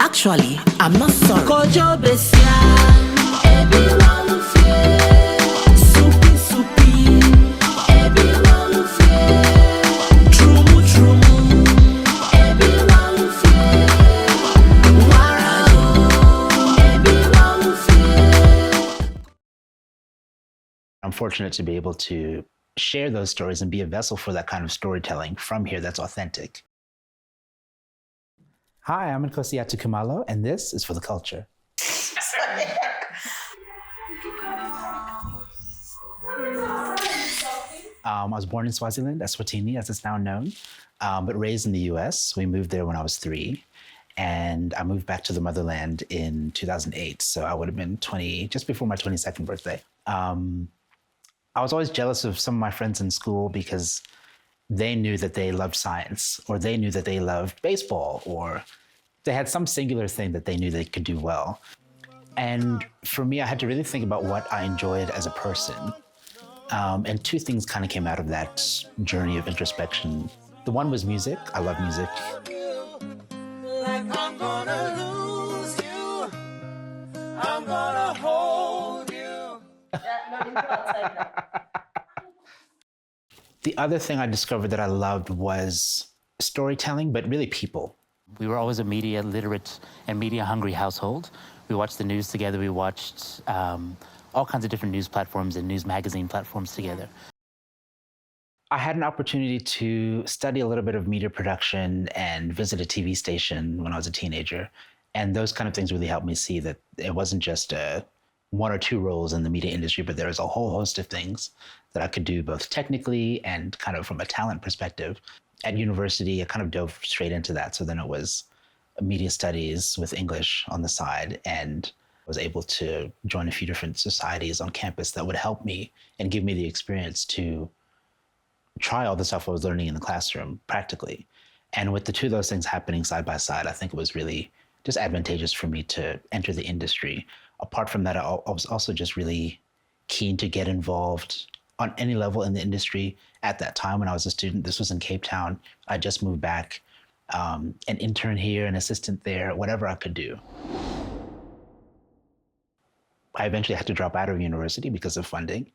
Actually, I'm not sorry. Kojo besia, ebi walufie. Supi supi, ebi walufie. Trumu trumu, ebi walufie. Warao, ebi walufie. I'm fortunate to be able to share those stories and be a vessel for that kind of storytelling from here that's authentic. Hi, I'm Yati Kumalo, and this is For the Culture. I was born in Swaziland, Eswatini, as it's now known, but raised in the US. We moved there when I was 3, and I moved back to the motherland in 2008. So I would have been 20, just before my 22nd birthday. I was always jealous of some of my friends in school because they knew that they loved science, or they knew that they loved baseball, or they had some singular thing that they knew they could do well. And for me, I had to really think about what I enjoyed as a person. And 2 things kind of came out of that journey of introspection. The one was music. I love music. Like I'm gonna lose you. I'm gonna hold you. The other thing I discovered that I loved was storytelling, but really people. We were always a media literate and media hungry household. We watched the news together. We watched all kinds of different news platforms and news magazine platforms together. I had an opportunity to study a little bit of media production and visit a TV station when I was a teenager. And those kind of things really helped me see that it wasn't just 1 or 2 roles in the media industry, but there was a whole host of things that I could do both technically and kind of from a talent perspective. At university, I kind of dove straight into that. So then it was media studies with English on the side, and was able to join a few different societies on campus that would help me and give me the experience to try all the stuff I was learning in the classroom practically. And with the 2 of those things happening side by side, I think it was really just advantageous for me to enter the industry. Apart from that, I was also just really keen to get involved on any level in the industry. At that time when I was a student, this was in Cape Town. I just moved back, an intern here, an assistant there, whatever I could do. I eventually had to drop out of university because of funding.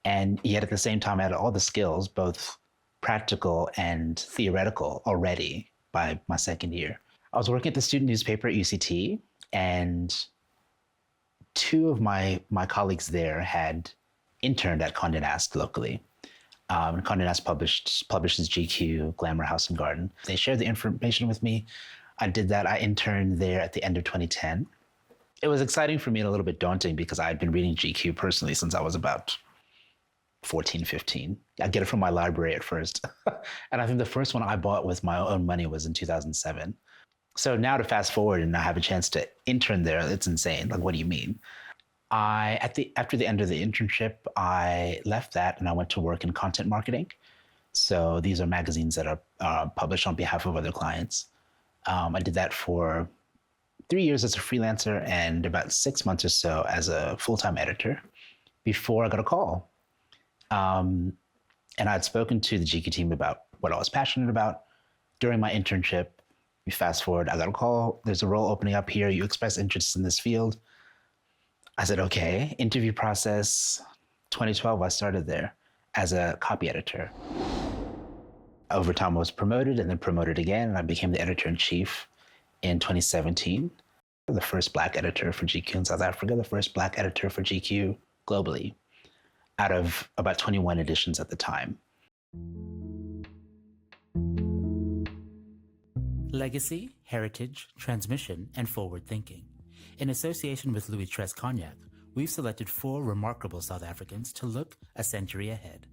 And yet at the same time, I had all the skills, both practical and theoretical, already by my 2nd year. I was working at the student newspaper at UCT, and 2 of my colleagues there had interned at Condé Nast locally. Condé Nast publishes GQ, Glamour, House and Garden. They shared the information with me. I did that. I interned there at the end of 2010. It was exciting for me and a little bit daunting because I had been reading GQ personally since I was about 14, 15. I get it from my library at first. And I think the first one I bought with my own money was in 2007. So now to fast forward and I have a chance to intern there, it's insane. Like, what do you mean? After the end of the internship, I left that and I went to work in content marketing. So these are magazines that are published on behalf of other clients. I did that for 3 years as a freelancer and about 6 months or so as a full-time editor before I got a call. And I'd spoken to the GQ team about what I was passionate about during my internship. We fast forward, I got a call. There's a role opening up here. You express interest in this field. I said, okay. Interview process, 2012, I started there as a copy editor. Over time, I was promoted and then promoted again, and I became the editor-in-chief in 2017. The first Black editor for GQ in South Africa, the first Black editor for GQ globally, out of about 21 editions at the time. Legacy, heritage, transmission, and forward thinking. In association with Louis Tress Cognac, we've selected 4 remarkable South Africans to look a century ahead.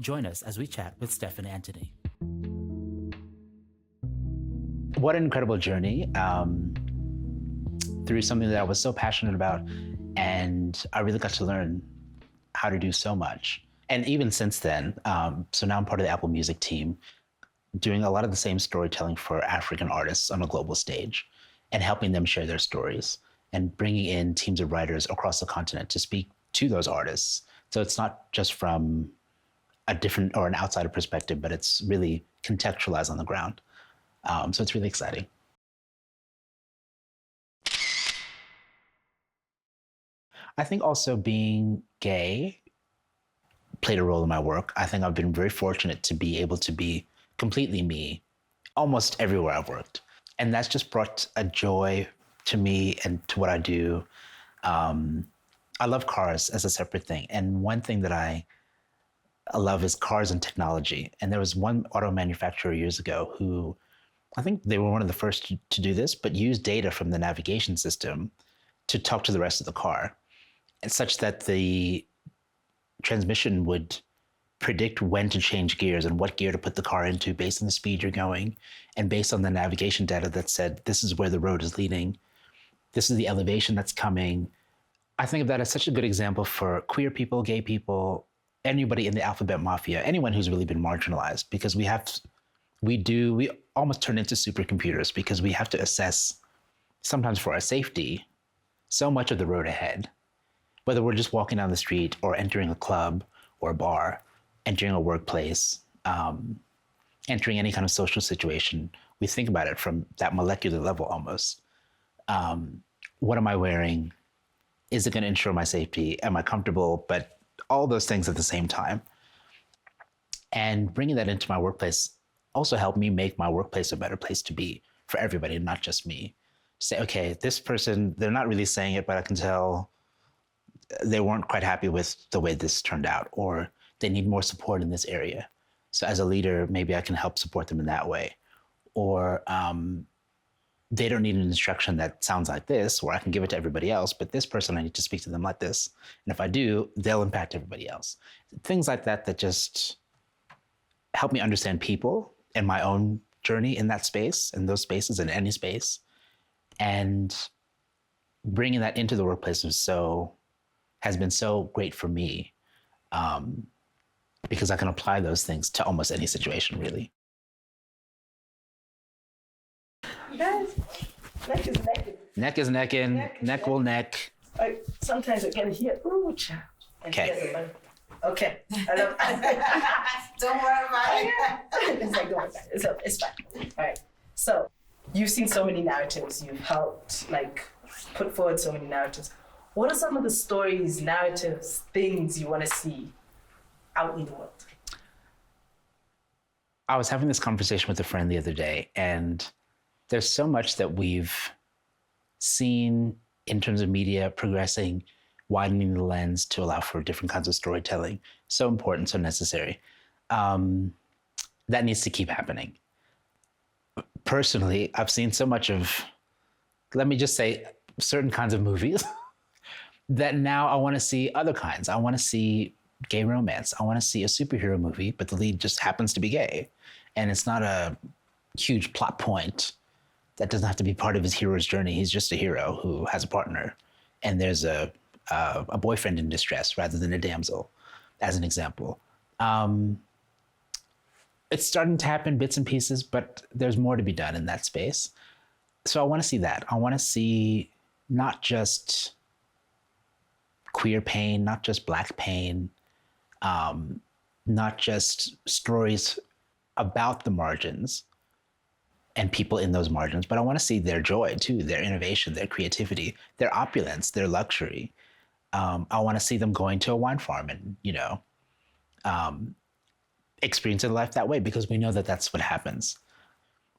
Join us as we chat with Stephen Anthony. What an incredible journey through something that I was so passionate about, and I really got to learn how to do so much. And even since then, so now I'm part of the Apple Music team, doing a lot of the same storytelling for African artists on a global stage and helping them share their stories and bringing in teams of writers across the continent to speak to those artists. So it's not just from a different or an outsider perspective, but it's really contextualized on the ground. So it's really exciting. I think also being gay played a role in my work. I think I've been very fortunate to be able to be completely me almost everywhere I've worked. And that's just brought a joy to me and to what I do. I love cars as a separate thing. And one thing that I love is cars and technology. And there was one auto manufacturer years ago who, I think they were one of the first to do this, but used data from the navigation system to talk to the rest of the car, and such that the transmission would predict when to change gears and what gear to put the car into based on the speed you're going and based on the navigation data that said, this is where the road is leading. This is the elevation that's coming. I think of that as such a good example for queer people, gay people, anybody in the alphabet mafia, anyone who's really been marginalized, because we almost turn into supercomputers because we have to assess, sometimes for our safety, so much of the road ahead. Whether we're just walking down the street or entering a club or a bar, entering a workplace, entering any kind of social situation, we think about it from that molecular level almost. What am I wearing? Is it going to ensure my safety? Am I comfortable? But all those things at the same time. And bringing that into my workplace also helped me make my workplace a better place to be for everybody, not just me. Say, okay, this person, they're not really saying it, but I can tell they weren't quite happy with the way this turned out, or they need more support in this area. So as a leader, maybe I can help support them in that way. Or they don't need an instruction that sounds like this, or I can give it to everybody else, but this person, I need to speak to them like this. And if I do, they'll impact everybody else. Things like that that just help me understand people and my own journey in that space, in those spaces, in any space. And bringing that into the workplace has been so great for me, because I can apply those things to almost any situation, really. Guys, neck is necking. Neck is necking, neck will neck. Sometimes I can hear, ooh, child. Okay. Okay. I love Don't worry about it. It's like, don't worry about it. It's fine. All right. So, you've seen so many narratives. You've helped, put forward so many narratives. What are some of the stories, narratives, things you want to see out in the world? I was having this conversation with a friend the other day, and there's so much that we've seen in terms of media progressing, widening the lens to allow for different kinds of storytelling. So important, so necessary. That needs to keep happening. Personally, I've seen so much of, let me just say, certain kinds of movies that now I want to see other kinds. I want to see gay romance. I want to see a superhero movie, but the lead just happens to be gay. And it's not a huge plot point that doesn't have to be part of his hero's journey. He's just a hero who has a partner. And there's a boyfriend in distress rather than a damsel, as an example. It's starting to happen bits and pieces, but there's more to be done in that space. So I want to see that. I want to see not just queer pain, not just Black pain, not just stories about the margins and people in those margins, but I want to see their joy too, their innovation, their creativity, their opulence, their luxury. I want to see them going to a wine farm and, experiencing life that way, because we know that that's what happens.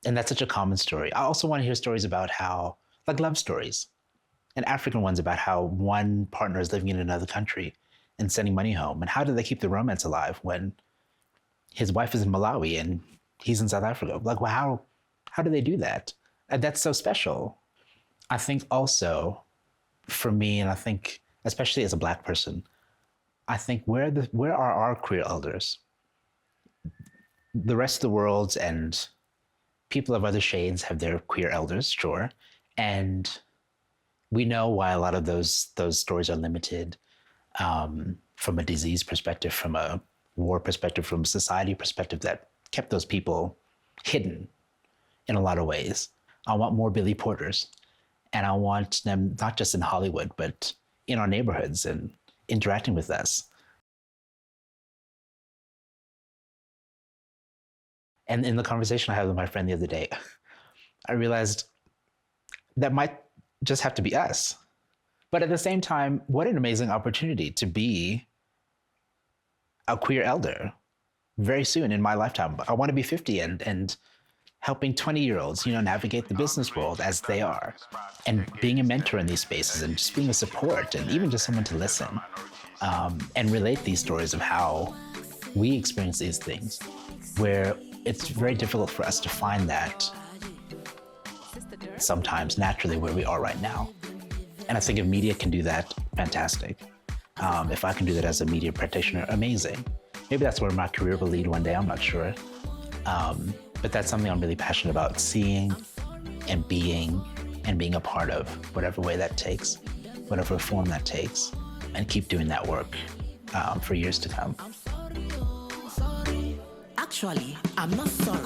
And that's such a common story. I also want to hear stories about how, like love stories, and African ones about how one partner is living in another country and sending money home. And how do they keep the romance alive when his wife is in Malawi and he's in South Africa? Like, well, how do they do that? And that's so special. I think also for me, and I think especially as a Black person, I think where are our queer elders? The rest of the world and people of other shades have their queer elders, sure. And we know why a lot of those stories are limited, from a disease perspective, from a war perspective, from a society perspective that kept those people hidden in a lot of ways. I want more Billy Porters, and I want them not just in Hollywood, but in our neighborhoods and interacting with us. And in the conversation I had with my friend the other day, I realized that might just have to be us. But at the same time, what an amazing opportunity to be a queer elder very soon in my lifetime. I want to be 50 and helping 20-year-olds, navigate the business world as they are, and being a mentor in these spaces and just being a support and even just someone to listen and relate these stories of how we experience these things, where it's very difficult for us to find that sometimes naturally where we are right now. And I think if media can do that, fantastic. If I can do that as a media practitioner, amazing. Maybe that's where my career will lead one day, I'm not sure. But that's something I'm really passionate about, seeing and being a part of, whatever way that takes, whatever form that takes, and keep doing that work for years to come. Actually, I'm not sorry.